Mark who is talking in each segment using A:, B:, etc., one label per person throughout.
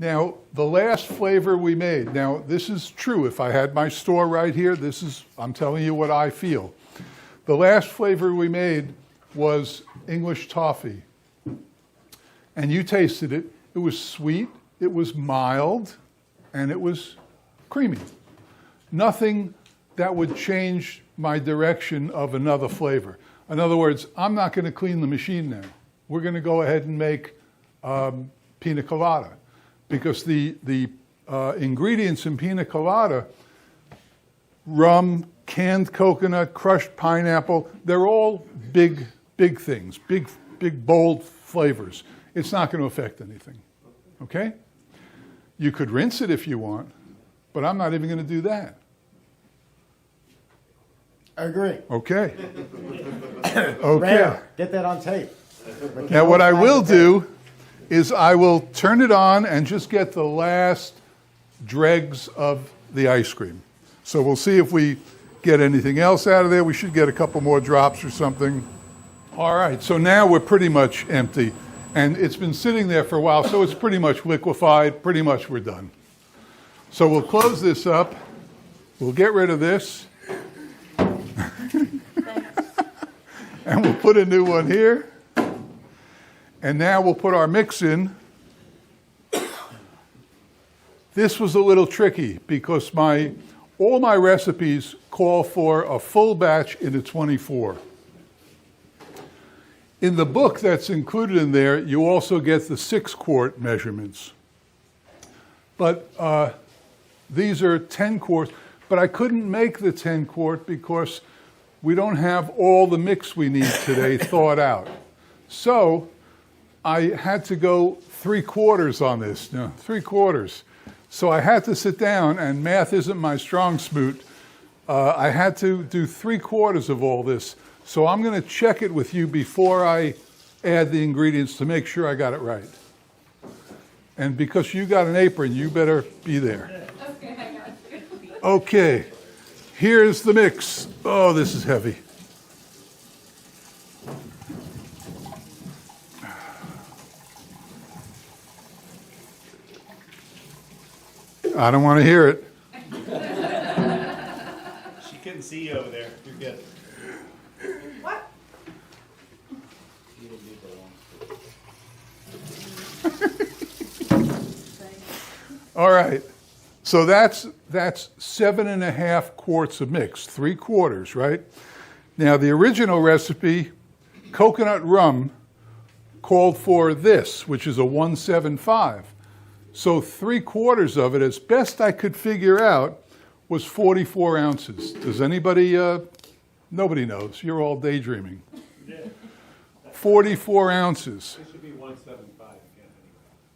A: Now, the last flavor we made, now this is true. If I had my store right here, I'm telling you what I feel. The last flavor we made was English toffee. And you tasted it. It was sweet, it was mild, and it was creamy. Nothing that would change my direction of another flavor. In other words, I'm not going to clean the machine now. We're going to go ahead and make Pina Colada. Because the ingredients in Pina Colada, rum, canned coconut, crushed pineapple, they're all big things, big, bold flavors. It's not going to affect anything, okay? You could rinse it if you want, but I'm not even going to do that.
B: I agree.
A: Okay. Okay.
B: Rare. Get that on tape.
A: Now what I will do is I will turn it on and just get the last dregs of the ice cream. So we'll see if we get anything else out of there. We should get a couple more drops or something. All right, so now we're pretty much empty. And it's been sitting there for a while, so it's pretty much liquefied. Pretty much we're done. So we'll close this up. We'll get rid of this. And we'll put a new one here. And now we'll put our mix in. This was a little tricky because all my recipes call for a full batch in a 24. In the book that's included in there, you also get the 6-quart measurements. But these are 10 quarts. But I couldn't make the 10 quart because we don't have all the mix we need today thought out. So I had to go 3/4 on this. No, 3/4. So I had to sit down, and math isn't my strong suit. I had to do 3/4 of all this. So I'm going to check it with you before I add the ingredients to make sure I got it right. And because you got an apron, you better be there.
C: Okay, I got you.
A: Okay, here's the mix. Oh, this is heavy. I don't want to hear it.
D: She couldn't see you over there. You're good.
C: What?
A: All right. So that's 7.5 quarts of mix, 3/4, right? Now the original recipe, coconut rum, called for this, which is a 175. So 3/4 of it, as best I could figure out, was 44 ounces. Does anybody, nobody knows. You're all daydreaming. 44 ounces.
D: It should be 175 again.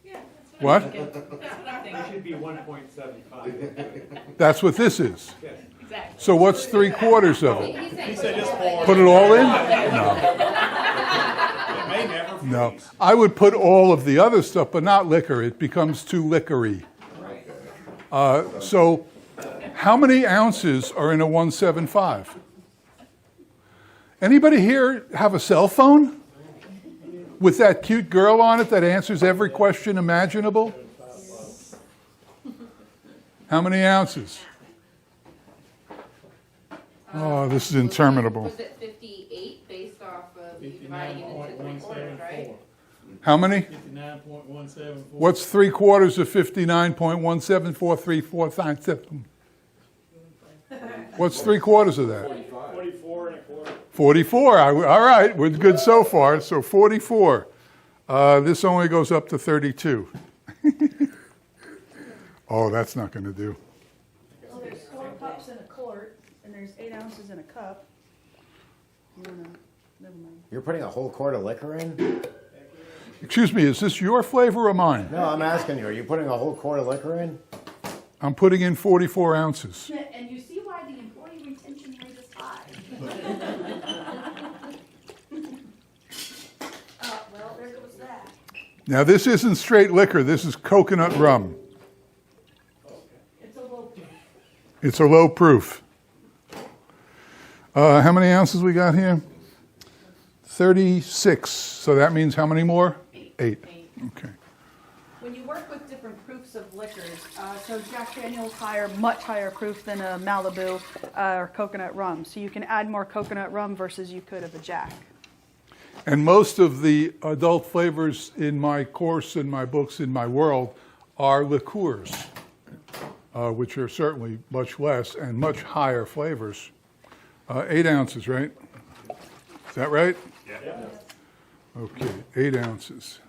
C: Yeah, that's
A: What?
C: I'm thinking. That's what I'm
D: It
C: thinking.
D: should be 1.75.
A: That's what this is.
D: Yes.
C: Exactly.
A: So what's 3/4 of it?
D: He said just pour.
A: Put it all in?
D: It may never freeze.
A: No. I would put all of the other stuff, but not liquor. It becomes too liquory. So how many ounces are in a 175? Anybody here have a cell phone with that cute girl on it that answers every question imaginable? How many ounces? Oh, this is interminable.
C: Was it 58 based off of you dividing it into 3/4, right?
A: How many?
D: 59.174.
A: What's 3/4 of 59.1743457? What's 3/4 of that?
D: 44 and a quarter.
A: 44. All right, we're good so far. So 44. This only goes up to 32. Oh, that's not going to do.
E: Well, there's 4 cups in a quart, and there's 8 ounces in a cup. No, never mind.
B: You're putting a whole quart of liquor in?
A: Excuse me, is this your flavor or mine?
B: No, I'm asking you. Are you putting a whole quart of liquor in?
A: I'm putting in 44 ounces.
E: And you see why the employee retention rate is high. Well, there goes that.
A: Now, this isn't straight liquor. This is coconut rum.
E: It's a little.
A: It's a low proof. How many ounces we got here? 36. So that means how many more? 8. Okay.
E: When you work with different proofs of liquors, so Jack Daniel's much higher proof than a Malibu or coconut rum. So you can add more coconut rum versus you could of a Jack.
A: And most of the adult flavors in my course, in my books, in my world are liqueurs, which are certainly much less and much higher flavors. 8 ounces, right? Is that right?
D: Yeah.
A: Okay, 8 ounces.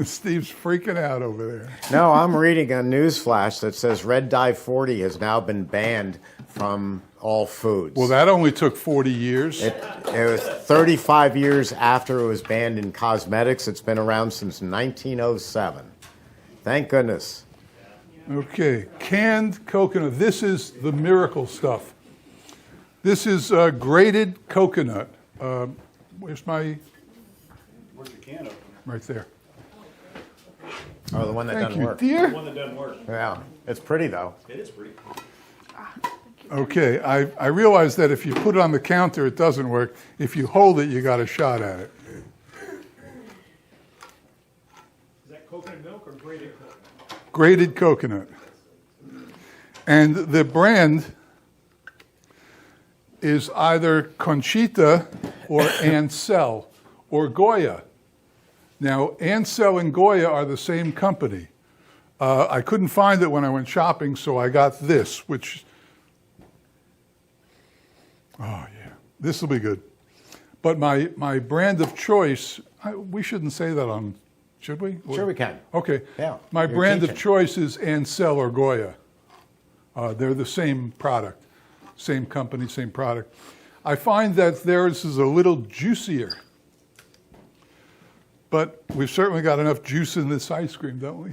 A: Steve's freaking out over there.
B: No, I'm reading a news flash that says Red Dye 40 has now been banned from all foods.
A: Well, that only took 40 years.
B: It was 35 years after it was banned in cosmetics. It's been around since 1907. Thank goodness.
A: Okay, canned coconut. This is the miracle stuff. This is grated coconut. Where's my...
D: Where's the can opener?
A: Right there.
B: Oh, the one that
A: Thank
B: doesn't
A: you,
B: work.
D: The
A: dear.
D: one that doesn't work.
B: Yeah, it's pretty though.
D: It is pretty.
A: Okay, I realize that if you put it on the counter, it doesn't work. If you hold it, you got a shot at it.
D: Is that coconut milk or grated coconut?
A: Grated coconut. And the brand is either Conchita or Ansel or Goya. Now, Ansel and Goya are the same company. I couldn't find it when I went shopping, so I got this, which, oh yeah, this will be good. But my brand of choice, we shouldn't say that on, should we?
B: Sure we can.
A: Okay.
B: Yeah,
A: My
B: you're
A: brand of
B: teaching.
A: choice is Ansel or Goya. They're the same product, same company, same product. I find that theirs is a little juicier. But we've certainly got enough juice in this ice cream, don't we?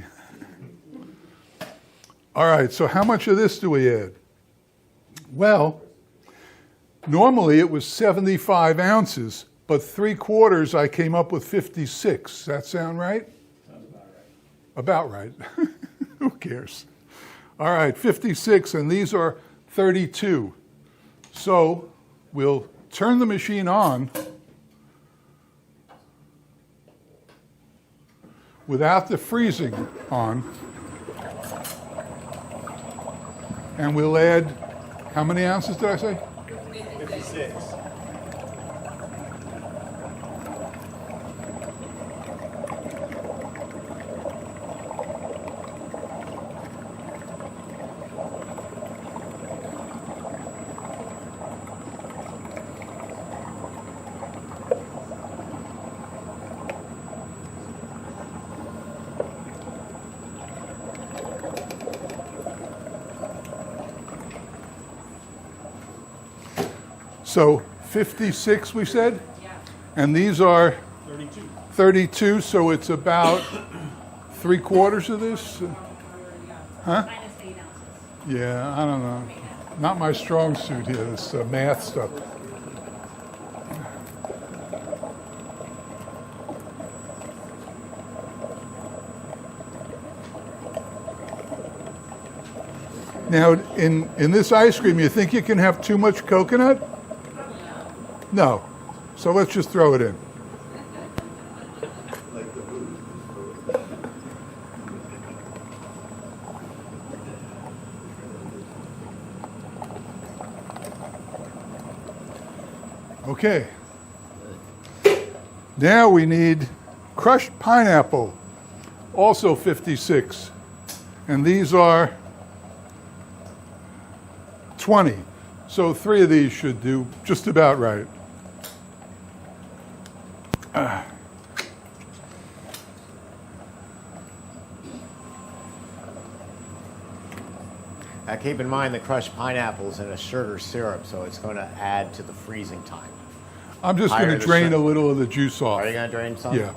A: All right, so how much of this do we add? Well, normally it was 75 ounces, but 3/4 I came up with 56. Does that sound right?
D: Sounds about right.
A: About right. Who cares? All right, 56, and these are 32. So we'll turn the machine on without the freezing on. And we'll add, how many ounces did I say?
D: 56.
A: So 56 we said?
C: Yeah.
A: And these are
D: 32.
A: 32, so it's about 3/4 of this? Huh?
E: Minus 8 ounces.
A: Yeah, I don't know. Not my strong suit here, this math stuff. Now, in this ice cream, you think you can have too much coconut? No. So let's just throw it in. Okay. Now we need crushed pineapple, also 56. And these are 20. So 3 of these should do just about right.
B: Now keep in mind the crushed pineapple's in a sugar syrup, so it's going to add to the freezing time.
A: I'm just
B: Higher
A: going to
B: the
A: drain
B: sugar.
A: a little of the juice off.
B: Are you going to drain some?
A: Yeah.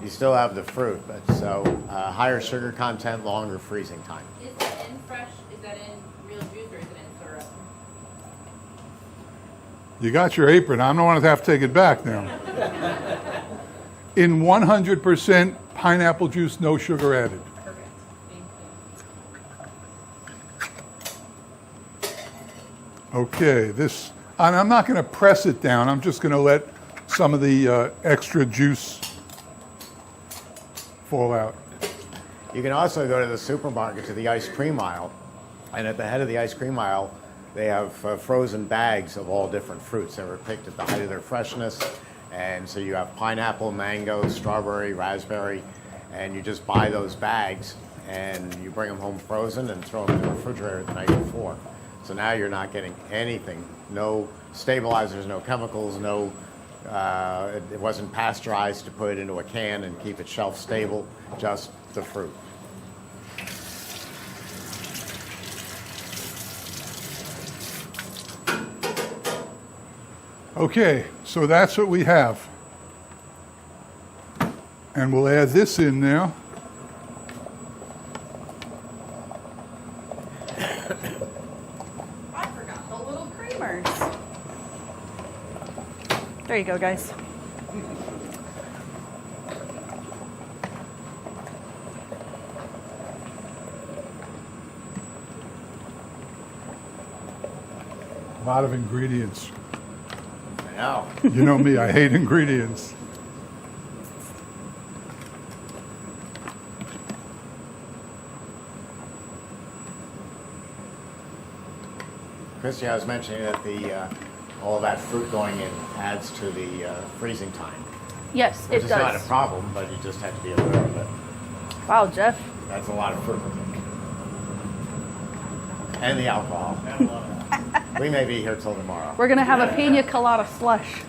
B: You still have the fruit, but so higher sugar content, longer freezing time.
C: Is that in fresh, is that in real juice or is it in syrup?
A: You got your apron. I don't want to have to take it back now. In 100% pineapple juice, no sugar added.
C: Perfect. Thank
A: Okay, this, and I'm not going to press it down. I'm just going to let some of the extra juice fall out.
B: You can also go to the supermarket, to the ice cream aisle, and at the head of the ice cream aisle, they have frozen bags of all different fruits that were picked at the height of their freshness. And so you have pineapple, mango, strawberry, raspberry, and you just buy those bags and you bring them home frozen and throw them in the refrigerator the night before. So now you're not getting anything, no stabilizers, no chemicals, no, it wasn't pasteurized to put it into a can and keep it shelf stable, just the fruit.
A: Okay, so that's what we have. And we'll add this in now.
E: I forgot the little creamers. There you go, guys.
A: A lot of ingredients.
B: I know.
A: You know me, I hate ingredients.
B: Christy, I was mentioning that all of that fruit going in adds to the freezing time.
E: Yes,
B: Which
E: it
B: is not a
E: does.
B: problem, but you just have to be aware of it.
E: Wow, Jeff.
B: That's a lot of fruit. And the alcohol. We may be here till tomorrow.
E: We're gonna have a Pina Colada slush.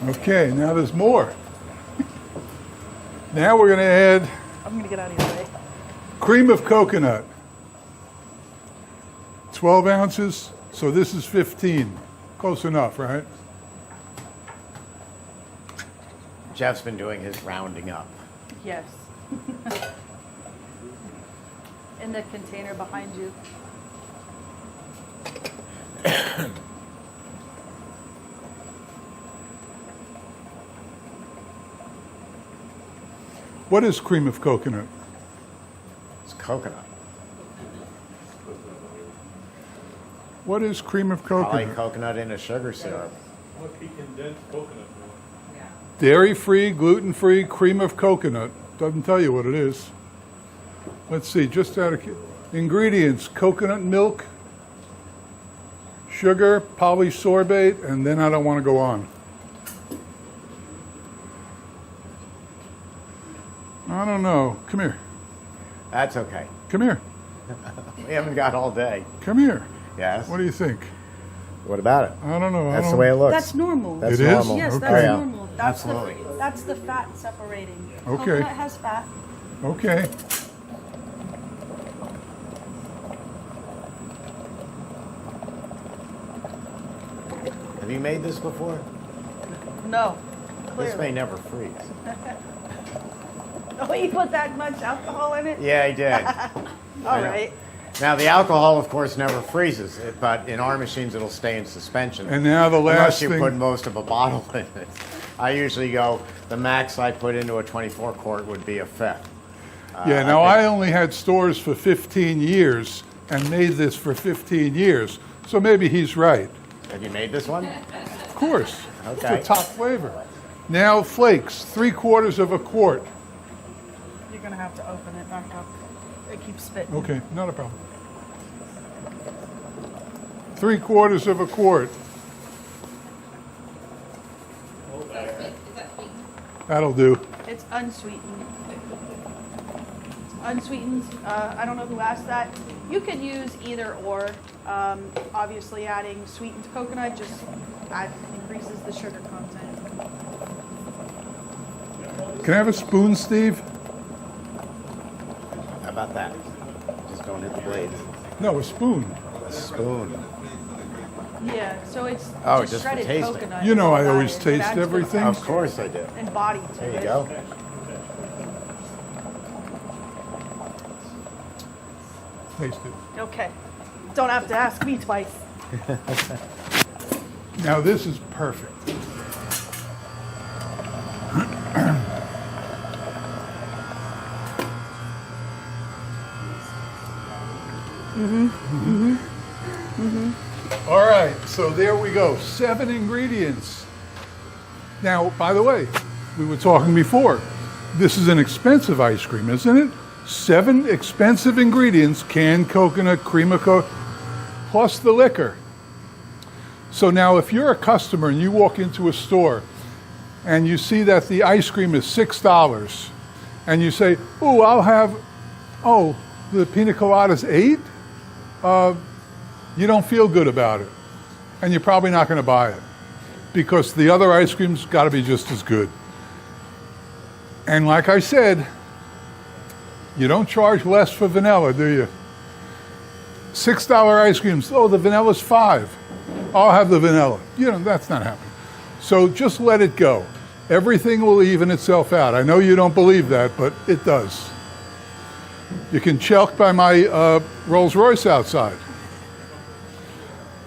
A: Okay, now there's more. Now we're going to add
E: I'm gonna get out of your way.
A: cream of coconut. 12 ounces, so this is 15. Close enough, right?
B: Jeff's been doing his rounding up.
E: Yes. In the container behind you.
A: What is cream of coconut?
B: It's coconut.
A: What is cream of
B: Probably
A: coconut?
B: coconut in a sugar syrup.
D: Must be condensed coconut milk.
A: Dairy-free, gluten-free cream of coconut. Doesn't tell you what it is. Let's see, just out of ingredients: coconut milk, sugar, polysorbate, and then I don't want to go on. I don't know. Come here.
B: That's okay.
A: Come here.
B: We haven't got all day.
A: Come here.
B: Yes.
A: What do you think?
B: What about it?
A: I don't know.
B: That's the way it looks.
E: That's normal.
B: That's
A: It is?
B: normal.
E: Yes,
A: Okay.
E: that's
B: Yeah.
E: normal. That's
B: Absolutely.
E: that's the fat separating.
A: Okay.
E: Coconut has fat.
A: Okay.
B: Have you made this before?
E: No.
B: This
E: Clearly.
B: may never freeze.
E: Oh, you put that much alcohol in it?
B: Yeah, I did.
E: All
B: know.
E: right.
B: Now, the alcohol, of course, never freezes, but in our machines, it'll stay in suspension.
A: And now the
B: Unless
A: last
B: you
A: thing.
B: put most of a bottle in it. I usually go, the max I put into a 24 quart would be a fifth.
A: Yeah, now
B: I
A: I
B: think-
A: only had stores for 15 years and made this for 15 years. So maybe he's right.
B: Have you made this one?
A: Of course. It's
B: Okay.
A: the top flavor. Now flakes, 3/4 of a quart.
E: You're gonna have to open it back up. It keeps spitting.
A: Okay, not a problem. 3/4 of a quart.
C: Is that sweet?
A: That'll do.
E: It's unsweetened. It's unsweetened. I don't know who asked that. You could use either or. Obviously, adding sweetened coconut just increases the sugar content.
A: Can I have a spoon, Steve?
B: How about that? Just don't hit the blades.
A: No, a spoon.
B: A spoon.
E: Yeah, so it's
B: Oh,
E: just
B: just for
E: shredded
B: tasting.
E: coconut.
A: You know
E: is all
A: I
E: that
A: always
E: is. It
A: taste
E: adds good
A: everything.
B: Of
E: texture
B: course I do.
E: and body to
B: There you
E: it.
B: go.
A: Taste it.
E: Okay. Don't have to ask me twice.
A: Now this is perfect. All right, so there we go. 7 ingredients. Now, by the way, we were talking before. This is an expensive ice cream, isn't it? 7 expensive ingredients, canned coconut, cream of coconut, plus the liquor. So now if you're a customer and you walk into a store and you see that the ice cream is $6 and you say, oh, I'll have, the Pina Colada's 8? You don't feel good about it. And you're probably not going to buy it because the other ice cream's got to be just as good. And like I said, you don't charge less for vanilla, do you? $6 ice creams, the vanilla's $5. I'll have the vanilla. That's not happening. So just let it go. Everything will even itself out. I know you don't believe that, but it does. You can check by my Rolls Royce outside.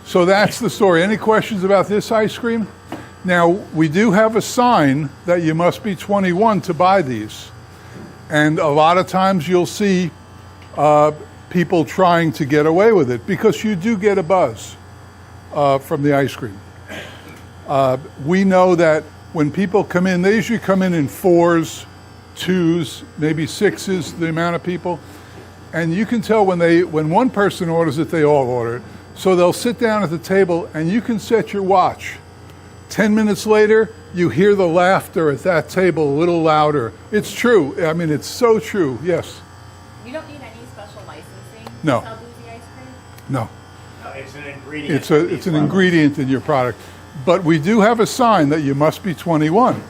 A: So that's the story. Any questions about this ice cream? Now, we do have a sign that you must be 21 to buy these. And a lot of times you'll see people trying to get away with it because you do get a buzz from the ice cream. We know that when people come in, they usually come in 4s, 2s, maybe 6s, the amount of people. And you can tell when one person orders it, they all order it. So they'll sit down at the table and you can set your watch. 10 minutes later, you hear the laughter at that table a little louder. It's true. I mean, it's so true. Yes?
F: You don't need any special licensing
A: No.
F: to sell boozy ice cream?
A: No.
B: It's an ingredient.
A: It's an ingredient in your product. But we do have a sign that you must be 21.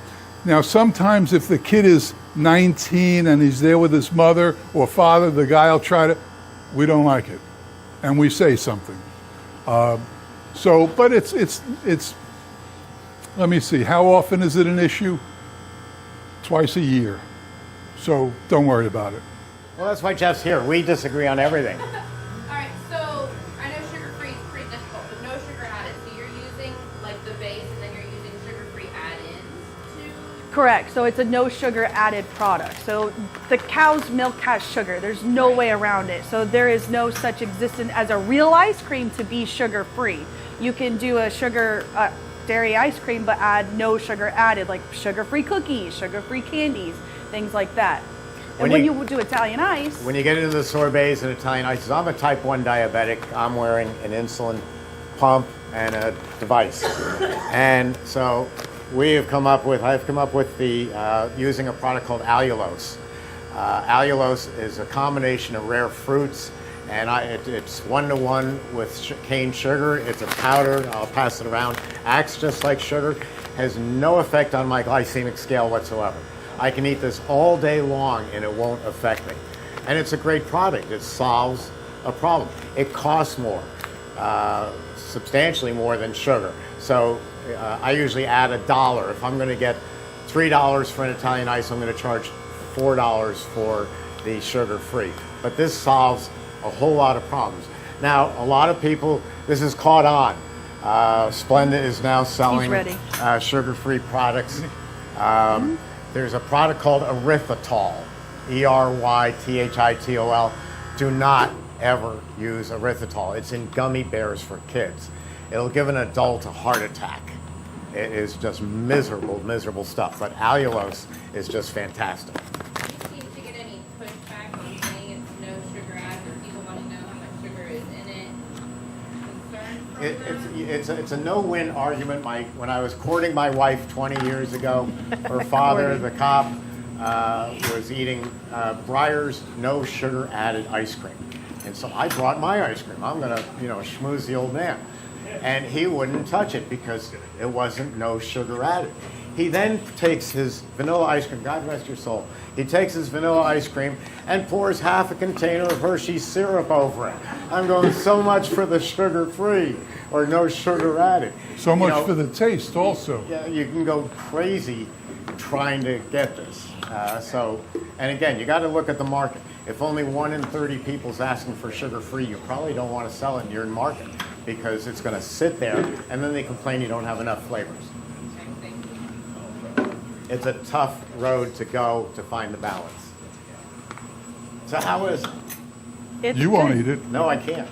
A: Now, sometimes if the kid is 19 and he's there with his mother or father, the guy will try to, we don't like it. And we say something. But it's, let me see, how often is it an issue? Twice a year. So don't worry about it.
B: Well, that's why Jeff's here. We disagree on everything.
C: All right, so I know sugar-free is pretty difficult, but no sugar added. So you're using like the base, and then you're using sugar-free add-ins to.
E: Correct. So it's a no sugar added product. So the cow's milk has sugar. There's no way around it. So there is no such existence as a real ice cream to be sugar free. You can do a dairy ice cream, but add no sugar added, like sugar free cookies, sugar free candies, things like that. And when you do Italian ice,
B: When you get into the sorbets and Italian ices, I'm a type 1 diabetic. I'm wearing an insulin pump and a device. And so I've come up with the using a product called allulose. Allulose is a combination of rare fruits, and it's 1-to-1 with cane sugar. It's a powder. I'll pass it around. Acts just like sugar. Has no effect on my glycemic scale whatsoever. I can eat this all day long and it won't affect me. And it's a great product. It solves a problem. It costs more, substantially more than sugar. So I usually add $1. If I'm going to get $3 for an Italian ice, I'm going to charge $4 for the sugar-free. But this solves a whole lot of problems. Now, a lot of people, this has caught on. Splenda is now selling sugar-free products. There's a product called erythritol, Erythitol. Do not ever use erythritol. It's in gummy bears for kids. It'll give an adult a heart attack. It is just miserable, miserable stuff. But allulose is just fantastic.
C: Do you seem to get any pushback on saying it's no sugar added, or people want to know how much sugar is in it? Concern from them?
B: It's a no-win argument. When I was courting my wife 20 years ago, her father, the cop, was eating Breyer's no sugar added ice cream. And so I brought my ice cream. I'm going to, schmooze the old man. And he wouldn't touch it because it wasn't no sugar added. He then takes his vanilla ice cream, God rest your soul, he takes his vanilla ice cream and pours half a container of Hershey's syrup over it. I'm going, so much for the sugar-free or no sugar added.
A: So much for the taste also.
B: Yeah, you can go crazy trying to get this. And again, you got to look at the market. If only 1 in 30 people's asking for sugar-free, you probably don't want to sell it in your market because it's going to sit there and then they complain you don't have enough flavors. It's a tough road to go to find the balance. So how is it?
E: It's
A: You won't
E: good.
A: eat it.
B: No, I can't.